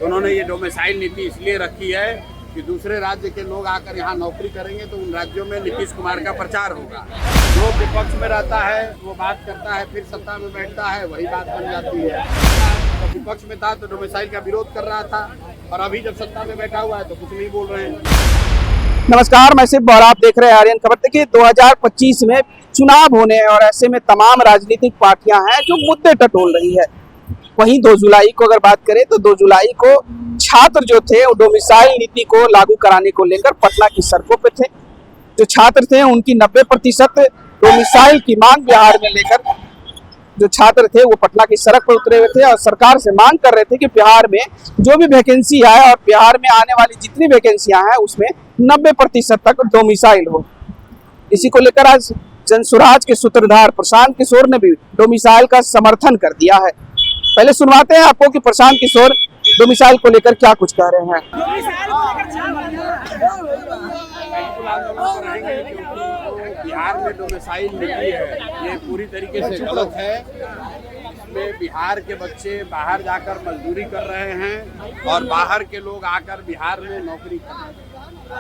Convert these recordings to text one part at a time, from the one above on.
उन्होंने ये डोमिसाइल नीति इसलिए रखी है कि दूसरे राज्य के लोग आकर यहाँ नौकरी करेंगे तो उन राज्यों में नीतीश कुमार का प्रचार होगा। जो विपक्ष में रहता है वो बात करता है, फिर सत्ता में बैठता है वही बात बन जाती है। तो विपक्ष में था तो डोमिसाइल का विरोध कर रहा था और अभी जब सत्ता में बैठा हुआ है तो कुछ नहीं बोल रहे हैं। नमस्कार, मैं शिव और आप देख रहे हैं आर्यन खबर। देखिए 2025 में चुनाव होने हैं और ऐसे में तमाम राजनीतिक पार्टियां हैं जो मुद्दे टटोल रही है। वहीं 2 जुलाई को अगर बात करें तो 2 जुलाई को छात्र जो थे वो डोमिसाइल नीति को लागू कराने को लेकर पटना की सड़कों पे थे। जो छात्र थे उनकी 90% डोमिसाइल की मांग बिहार में लेकर जो छात्र थे वो पटना की सड़क पर उतरे हुए थे और सरकार से मांग कर रहे थे कि बिहार में जो भी वैकेंसी है और बिहार में आने वाली जितनी वैकेंसियां हैं उसमें 90% तक डोमिसाइल हो। इसी को लेकर आज जनसुराज के सूत्रधार प्रशांत किशोर ने भी डोमिसाइल का समर्थन कर दिया है। पहले सुनवाते हैं आपको कि प्रशांत किशोर डोमिसाइल को लेकर क्या कुछ कह रहे हैं। बिहार में डोमिसाइल नीति है ये पूरी तरीके से गलत है। इसमें बिहार के बच्चे बाहर जाकर मजदूरी कर रहे हैं और बाहर के लोग आकर बिहार में नौकरी कर रहे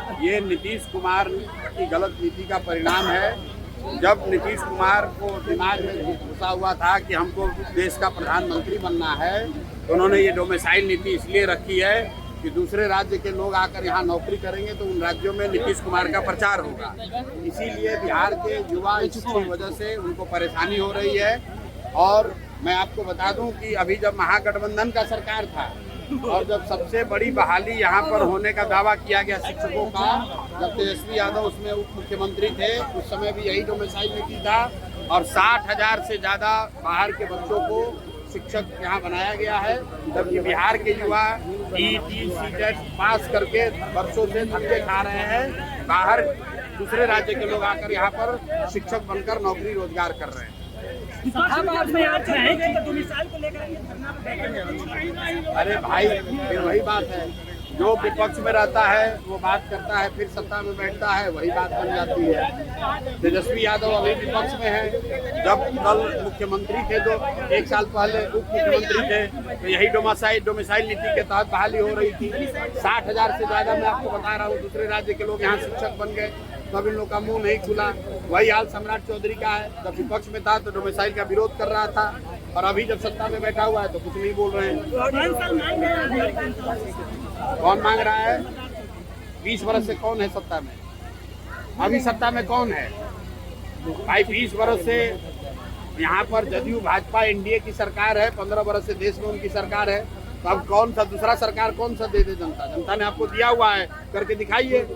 हैं। ये नीतीश कुमार की गलत नीति का परिणाम है। जब नीतीश कुमार को दिमाग में घुसा हुआ था कि हमको देश का प्रधानमंत्री बनना है तो उन्होंने ये डोमिसाइल नीति इसलिए रखी है कि दूसरे राज्य के लोग आकर यहाँ नौकरी करेंगे तो उन राज्यों में नीतीश कुमार का प्रचार होगा। इसीलिए बिहार के युवा इसकी वजह से उनको परेशानी हो रही है। और मैं आपको बता दूं कि अभी जब महागठबंधन का सरकार था और जब सबसे बड़ी बहाली यहाँ पर होने का दावा किया गया शिक्षकों का, जब तेजस्वी यादव उसमें उप मुख्यमंत्री थे उस समय भी यही डोमिसाइल नीति था और 60,000 से ज़्यादा बाहर के बच्चों को शिक्षक यहाँ बनाया गया है। जबकि बिहार के युवा टेट पास करके वर्षों से धक्के खा रहे हैं। बाहर दूसरे राज्य के लोग आकर यहाँ पर शिक्षक बनकर नौकरी रोजगार कर रहे हैं। अरे भाई फिर वही बात है, जो विपक्ष में रहता है वो बात करता है, फिर सत्ता में बैठता है वही बात बन जाती है। तेजस्वी यादव अभी विपक्ष में है, जब कल मुख्यमंत्री थे तो 1 साल पहले उप मुख्यमंत्री थे तो यही डोमिसाइल नीति के तहत बहाली हो रही थी। 60,000 से ज़्यादा मैं आपको बता रहा हूँ दूसरे राज्य के लोग यहाँ शिक्षक बन गए तो अब इन लोग का मुंह नहीं खुला। वही हाल सम्राट चौधरी का है, जब विपक्ष में था तो डोमिसाइल का विरोध कर रहा था और अभी जब सत्ता में बैठा हुआ है तो कुछ नहीं बोल रहे हैं। कौन मांग रहा है? 20 वर्ष से कौन है सत्ता में? अभी सत्ता में कौन है भाई? 20 वर्ष से यहाँ पर जदयू भाजपा एनडीए की सरकार है, 15 वर्ष से देश में उनकी सरकार है। तो अब कौन सा दूसरा सरकार कौन सा दे दे? जनता ने आपको दिया हुआ है, करके दिखाइए।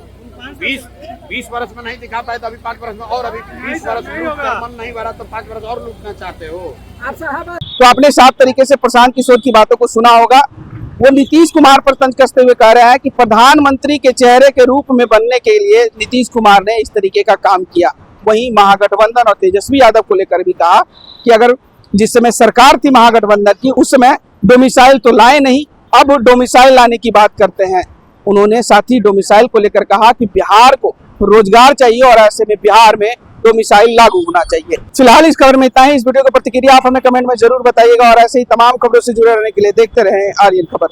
20 वर्ष में नहीं दिखा पाए तो अभी 5 वर्ष में, और अभी 20 वर्ष में मन नहीं भरा तो 5 वर्ष और लूटना चाहते हो। तो आपने साफ तरीके से प्रशांत किशोर की बातों को सुना होगा। वो नीतीश कुमार पर तंज कसते हुए कह रहे हैं कि प्रधानमंत्री के चेहरे के रूप में बनने के लिए नीतीश कुमार ने इस तरीके का काम किया। वहीं महागठबंधन और तेजस्वी यादव को लेकर भी कहा कि अगर जिस समय सरकार थी महागठबंधन की उस समय डोमिसाइल तो लाए नहीं, अब डोमिसाइल लाने की बात करते हैं। उन्होंने साथ ही डोमिसाइल को लेकर कहा कि बिहार को रोजगार चाहिए और ऐसे में बिहार में डोमिसाइल लागू होना चाहिए। फिलहाल इस खबर में इतना ही। इस वीडियो की प्रतिक्रिया आप हमें कमेंट में जरूर बताइएगा और ऐसे ही तमाम खबरों से जुड़े रहने के लिए देखते रहें आर्यन खबर।